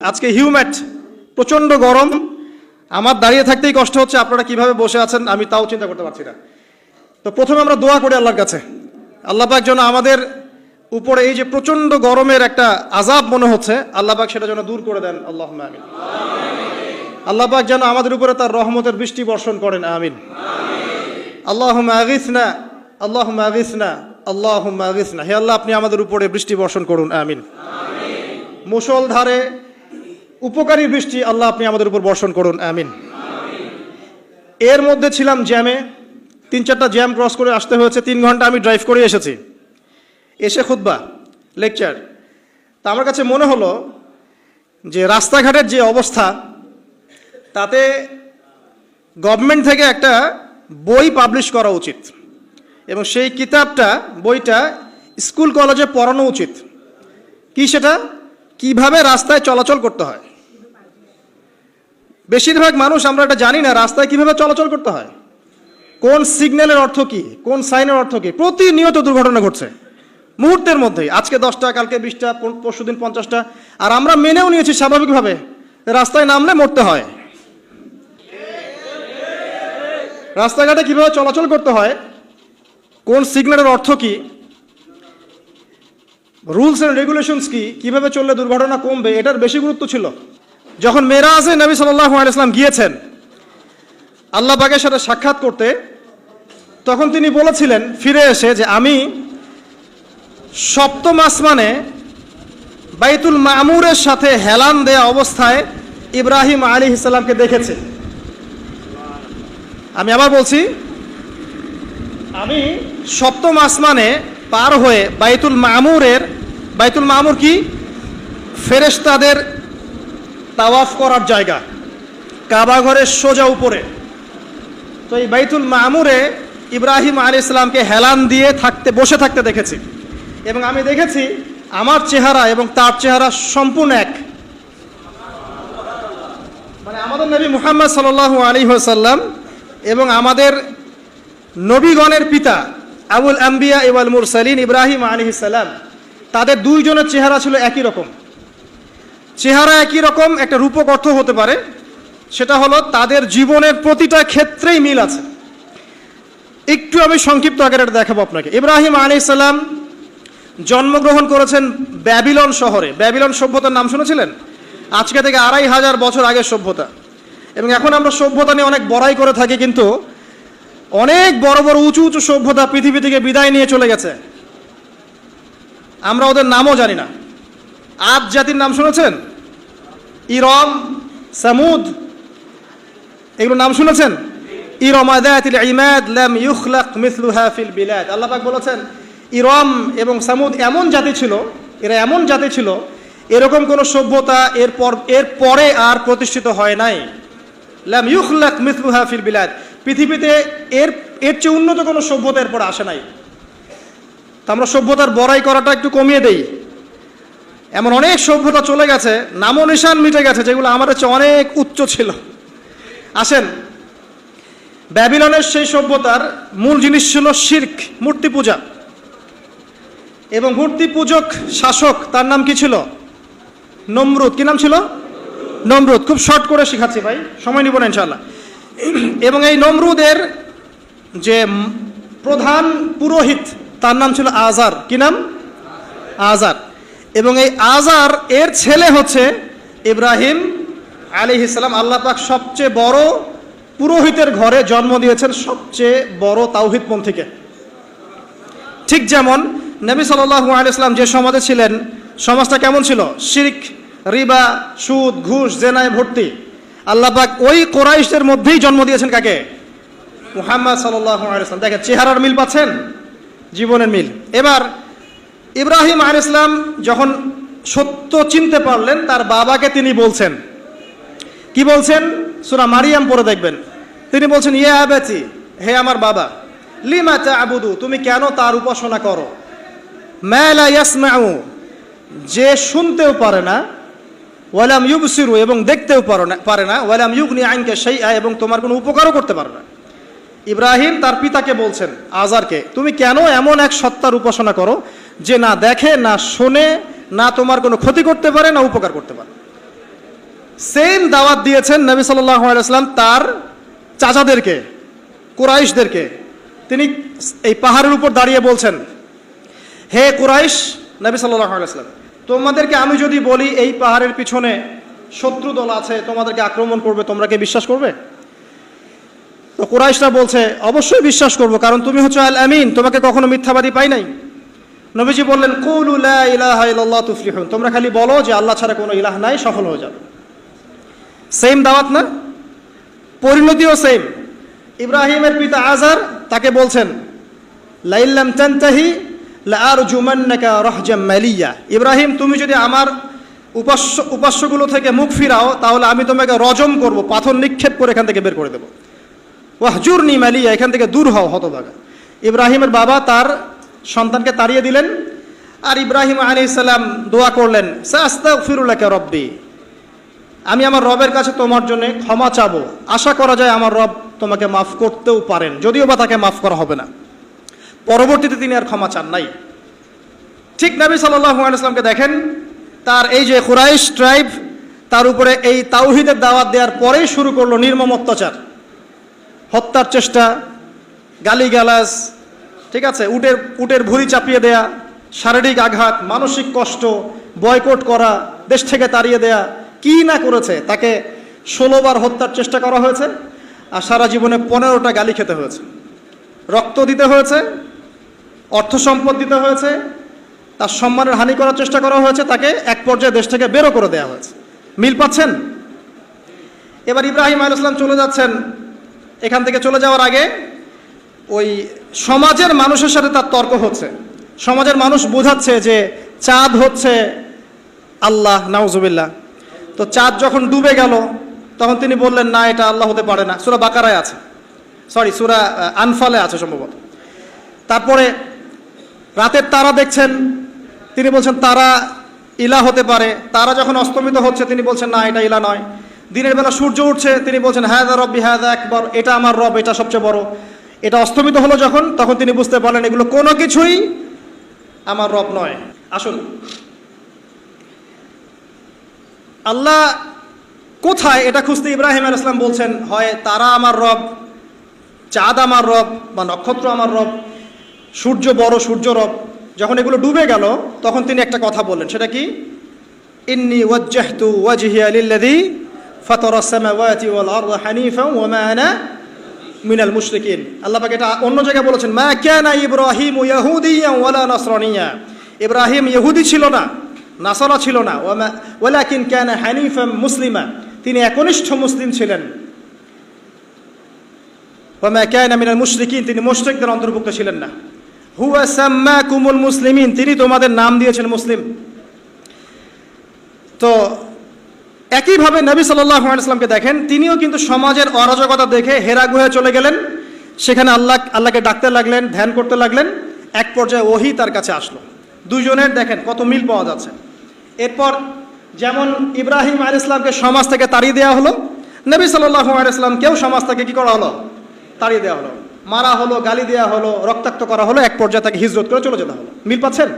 আজকে হিউম্যাট, প্রচণ্ড গরম, আমার দাঁড়িয়ে থাকতেই কষ্ট হচ্ছে। আপনারা কিভাবে বসে আছেন আমি তাও চিন্তা করতে পারছি না। তো প্রথমে আমরা দোয়া করি আল্লাহর কাছে, আল্লাহ পাক যেন আমাদের উপরে এই যে প্রচণ্ড গরমের একটা আযাব মনে হচ্ছে, আল্লাহ পাক সেটা যেন দূর করে দেন। আল্লাহুম্মা আমিন। আল্লাহ পাক যেন আমাদের উপরে তার রহমতের বৃষ্টি বর্ষণ করেন। আমিন। আল্লাহুম্মা আগিসনা, আল্লাহুম্মা আগিসনা, আল্লাহুম্মা আগিসনা। হে আল্লাহ, আপনি আমাদের উপরে বৃষ্টি বর্ষণ করুন। আমিন। মুষলধারে উপকারী বৃষ্টি আল্লাহ আপনি আমাদের উপর বর্ষণ করুন। আমিন। এর মধ্যে ছিলাম জ্যামে, 3-4টা জ্যাম ক্রস করে আসতে হয়েছে। 3 ঘন্টা আমি ড্রাইভ করে এসেছি, এসে খুতবা লেকচার। তা আমার কাছে মনে হলো যে রাস্তাঘাটের যে অবস্থা, তাতে গভর্নমেন্ট থেকে একটা বই পাবলিশ করা উচিত এবং সেই বইটা স্কুল কলেজে পড়ানো উচিত। কি সেটা? কিভাবে রাস্তায় চলাচল করতে হয়। বেশিরভাগ মানুষ আমরা এটা জানি না, রাস্তায় কিভাবে চলাচল করতে হয়, কোন সিগন্যালের অর্থ কি, কোন সাইনের অর্থ কি। প্রতিনিয়ত দুর্ঘটনা ঘটছে মুহূর্তের মধ্যেই, আজকে 10টা, কালকে 20টা, পরশুদিন 50টা। আর আমরা মেনেও নিয়েছি স্বাভাবিকভাবে রাস্তায় নামলে মরতে হয়। রাস্তাঘাটে কিভাবে চলাচল করতে হয়, কোন সিগন্যালের অর্থ কি, রুলস এন্ড রেগুলেশনস কি, কিভাবে চললে দুর্ঘটনা কমবে, এটার বেশি গুরুত্ব ছিল। যখন মেরাজে নবী সাল্লাল্লাহু আলাইহি ওয়াসাল্লাম গিয়েছেন আল্লাহ পাকের সাথে সাক্ষাৎ করতে, তখন তিনি বলেছিলেন ফিরে এসে যে আমি 7ম আসমানে বাইতুল মামুরের সাথে হেলান দেয়া অবস্থায় ইব্রাহিম আলাইহিস সালামকে দেখেছি। আমি আবার বলছি, আমি 7ম আসমানে পার হয়ে বাইতুল মামুর কি? ফেরেশতাদের তাওয়াফ করার জায়গা, কাবা ঘরের সোজা উপরে। তো এই বাইতুল মামুরে ইব্রাহিম আলাইহিস সালামকে হেলান দিয়ে বসে থাকতে দেখেছি এবং আমি দেখেছি আমার চেহারা এবং তার চেহারা সম্পূর্ণ এক। মানে আমাদের নবী মুহাম্মদ সাল্লাল্লাহু আলাইহি ওয়াসাল্লাম এবং আমাদের নবীগণের পিতা আবুল আম্বিয়া ওয়াল মুরসালিন ইব্রাহিম আলাইহিস সালাম, তাদের দুইজনের চেহারা ছিল একই রকম। চেহারা একই রকম, একটা রূপক অর্থ হতে পারে, সেটা হলো তাদের জীবনের প্রতিটা ক্ষেত্রেই মিল আছে। একটু আমি সংক্ষিপ্ত আকারে এটা দেখাবো আপনাকে। ইব্রাহিম আলাইহিস সালাম জন্মগ্রহণ করেছেন ব্যাবিলন শহরে। ব্যাবিলন সভ্যতার নাম শুনেছিলেন? আজকে থেকে 2500 বছর আগের সভ্যতা। এবং এখন আমরা সভ্যতা নিয়ে অনেক বড়াই করে থাকি, কিন্তু অনেক বড় বড় উঁচু উঁচু সভ্যতা পৃথিবী থেকে বিদায় নিয়ে চলে গেছে, আমরা ওদের নামও জানি না। আদ জাতির নাম শুনেছেন? ইরম, সামুদ, এগুলো নাম শুনেছেন? ইরম যাতিল ইমাদ লাম ইখলাক মিসলুহা ফিল বিলাদ। আল্লাহ পাক বলেছেন ইরম এবং সামুদ এমন জাতি ছিল, এরা এমন জাতি ছিল, এরকম কোন সভ্যতা এর পরে আর প্রতিষ্ঠিত হয় নাই। লাম ইখলাক মিসলুহা ফিল বিলাদ। পৃথিবীতে এর চেয়ে উন্নত কোনো সভ্যতা এরপর আসে নাই। তা আমরা সভ্যতার বড়াই করাটা একটু কমিয়ে দেই। এমন অনেক সভ্যতা চলে গেছে, নামও নিশান মিটে গেছে, যেগুলো আমাদের চেয়ে অনেক উচ্চ ছিল। আসেন, ব্যাবিলনের সেই সভ্যতার মূল জিনিস ছিল শিরক, মূর্তি পূজা। এবং মূর্তি পূজক শাসক, তার নাম কি ছিল? নমরুদ। কি নাম ছিল? নমরুদ। খুব শর্ট করে শিখাচ্ছি ভাই, সময় নিব না ইনশাআল্লাহ। এবং এই নমরুদের যে প্রধান পুরোহিত, তার নাম ছিল আজার। কি নাম? আজার। এবং এই আজার এর ছেলে হচ্ছে ইব্রাহিম আলাইহিস সালাম। আল্লাহ পাক সবচেয়ে বড় পুরোহিতের ঘরে জন্ম দিয়েছেন সবচেয়ে বড় তাওহীদপন্থীকে। ঠিক যেমন নবী সাল্লাল্লাহু আলাইহি ওয়াসাল্লাম যে সমাজে ছিলেন, সমাজটা কেমন ছিল? শিরক, রিবা, সুদ, ঘুষ, জেনায় ভর্তি। আল্লাহ পাক ওই কুরাইশদের মধ্যেই জন্ম দিয়েছেন কাকে? মুহাম্মদ সাল্লাল্লাহু আলাইহি ওয়াসাল্লাম। দেখেন চেহারার মিল পাচ্ছেন, জীবনের মিল। এবার ইব্রাহিম আলাইহিস সালাম যখন সত্য চিনতে পারলেন, তার বাবাকে তিনি বলছেন, কি বলছেন? সূরা মারিয়াম পড়ে দেখবেন। তিনি বলছেন, ইয়া আবাতি, হে আমার বাবা, লিমা তা'বুদু, তুমি কেন তার উপাসনা করো? মা লা ইয়াসমাউ, যে শুনতেও পারে না, ওয়ালাম ইউবসিরু, এবং দেখতেও পারে না, ওয়ালাম ইউগনি আনকা শাইআ, এবং তোমার কোনো উপকারও করতে পারে না। ইব্রাহিম তার পিতাকে বলছেন, আজারকে, তুমি কেন এমন এক সত্তার উপাসনা করো যে না দেখে, না শোনে, না তোমার কোনো ক্ষতি করতে পারে, না উপকার করতে পারে। সেম দাওয়াত দিয়েছেন নবী সাল্লাল্লাহু আলাইহি ওয়াসাল্লাম তার চাচাদেরকে, কুরাইশদেরকে। তিনি এই পাহাড়ের উপর দাঁড়িয়ে বলছেন, হে কুরাইশ, নবী সাল্লাল্লাহু আলাইহি ওয়াসাল্লাম, তোমাদেরকে আমি যদি বলি এই পাহাড়ের পিছনে শত্রু দল আছে, তোমাদেরকে আক্রমণ করবে, তোমরা কি বিশ্বাস করবে? তো কুরাইশরা বলছে, অবশ্যই বিশ্বাস করব, কারণ তুমি হচ্ছে আল আমিন, তোমাকে কখনো মিথ্যাবাদী পাই নাই। নবীজি বললেন, কুলু লা ইলাহা ইল্লাল্লাহ তুফলিহুন, তোমরা খালি বলো যে আল্লাহ ছাড়া কোনো ইলাহ নাই, সফল হয়ে যাবে। সেম দাওয়াত না? পরিণতিও সেম। ইব্রাহিমের পিতা আজার তাকে বলছেন, লাইল্লাম তানতাহি লাআরজুমান্নাকা রাহজাম মালিয়া, ইব্রাহিম তুমি যদি আমার উপাস্যগুলো থেকে মুখ ফিরাও তাহলে আমি তোমাকে রজম করব, পাথর নিক্ষেপ করে এখান থেকে বের করে দেবো। ওয়াহজুরনি মালিয়া, এখান থেকে দূর হও হতভাগা। ইব্রাহিমের বাবা তার সন্তানকে তাড়িয়ে দিলেন, আর ইব্রাহিম আলাইহিস সালাম দোয়া করলেন, সাস্তাগফিরু লাকা রব্বি, আমি আমার রবের কাছে তোমার জন্য ক্ষমা চাবো, আশা করা যায় আমার রব তোমাকে মাফ করতেও পারেন, যদিও বা তাকে মাফ করা হবে না। পরবর্তীতে তিনি আর ক্ষমা চান নাই। ঠিক নবী সাল্লাল্লাহু আলাইহি ওয়াসাল্লামকে দেখেন, তার এই যে কুরাইশ ট্রাইব, তার উপরে এই তাওহীদের দাওয়াত দেওয়ার পরেই শুরু করলো নির্মম অত্যাচার, হত্যার চেষ্টা, গালিগালাজ, ঠিক আছে, উটের ভুঁড়ি চাপিয়ে দেয়া, শারীরিক আঘাত, মানসিক কষ্ট, বয়কট করা, দেশ থেকে তাড়িয়ে দেয়া, কি না করেছে। তাকে 16 বার হত্যার চেষ্টা করা হয়েছে, আর সারা জীবনে 15টা গালি খেতে হয়েছে, রক্ত দিতে হয়েছে, অর্থ সম্পদ দিতে হয়েছে, তার সম্মানের হানি করার চেষ্টা করা হয়েছে, তাকে এক পর্যায়ে দেশ থেকে বেরো করে দেওয়া হয়েছে। মিল পাচ্ছেন? এবার ইব্রাহিম আলাইহিস সালাম চলে যাচ্ছেন, এখান থেকে চলে যাওয়ার আগে ওই সমাজের মানুষের সাথে তার তর্ক হচ্ছে। সমাজের মানুষ বোঝাচ্ছে যে চাঁদ হচ্ছে আল্লাহ, নাউজুবিল্লাহ। তো চাঁদ যখন ডুবে গেল তখন তিনি বললেন, না, এটা আল্লাহ হতে পারে না। সূরা বাকারায় আছে, সরি সূরা আনফালে আছে সম্ভবত। তারপরে রাতের তারা দেখছেন, তিনি বলছেন তারা ইলাহ হতে পারে। তারা যখন অস্তমিত হচ্ছে তিনি বলছেন, না, এটা ইলাহ নয়। দিনের বেলা সূর্য উঠছে, তিনি বলছেন, হাযা রব্বি হাযা আকবার, এটা আমার রব, এটা সবচেয়ে বড়। এটা অস্তমিত হলো যখন, তখন তিনি বুঝতে পারলেন এগুলো কোনো কিছুই আমার রব নয়। আসুন, আল্লাহ কোথায় এটা খুঁজতে ইব্রাহিম আলাইহিস সালাম বলছেন, হয় তারা আমার রব, চাঁদ আমার রব, বা নক্ষত্র আমার রব, সূর্য বড়, সূর্য রব। যখন এগুলো ডুবে গেল তখন তিনি একটা কথা বললেন, সেটা কি? ইন্নী ওয়াজ্জাহতু ওয়াজহিয়া লিল্লাযী ফাতারাস সামাওয়াতি ওয়াল আরদা হানিফা ওয়া মা আনা মিনাল মুশরিকিন। আল্লাহ পাক এটা অন্য জায়গায় বলেছেন, মা কানা ইব্রাহিম ইয়াহুদিয়্যান ওয়ালা নাসরানিয়্যা, ইব্রাহিম ইহুদি ছিল না, নাসারা ছিল না, ওয়ালাকিন কানা হানিফাম মুসলিমা, তিনি একনিষ্ঠ মুসলিম ছিলেন। ওয়া মা কানা মিনাল মুশরিকিন, তিনি মুশরিকদের অন্তর্ভুক্ত ছিলেন না। হুয়া সাম্মাকুমুল মুসলিমিন, তিনি তোমাদের নাম দিয়েছেন মুসলিম। তো একইভাবে নবী সাল্লাল্লাহু আলাইহি ওয়াসাল্লামকে দেখেন, তিনিও কিন্তু সমাজের অরাজকতা দেখে হেরা গুহায় চলে গেলেন, সেখানে আল্লাহকে ডাকতে লাগলেন, ধ্যান করতে লাগলেন। এক পর্যায়ে ওহী তার কাছে আসলো। দুজনের দেখেন কত মিল পাওয়া যাচ্ছে। এরপর যেমন ইব্রাহিম আলাইহিস সালামকে সমাজ থেকে তাড়িয়ে দেওয়া হলো, নবী সাল্লাল্লাহু আলাইহি ওয়াসাল্লামকেও সমাজ থেকে কি করা হলো? তাড়িয়ে দেওয়া হলো, মারা হলো, গালি দেওয়া হলো, রক্তাক্ত করা হলো, এক পর্যায়ে তাকে হিজরত করে চলে যেতে হলো। মিল পাচ্ছেন?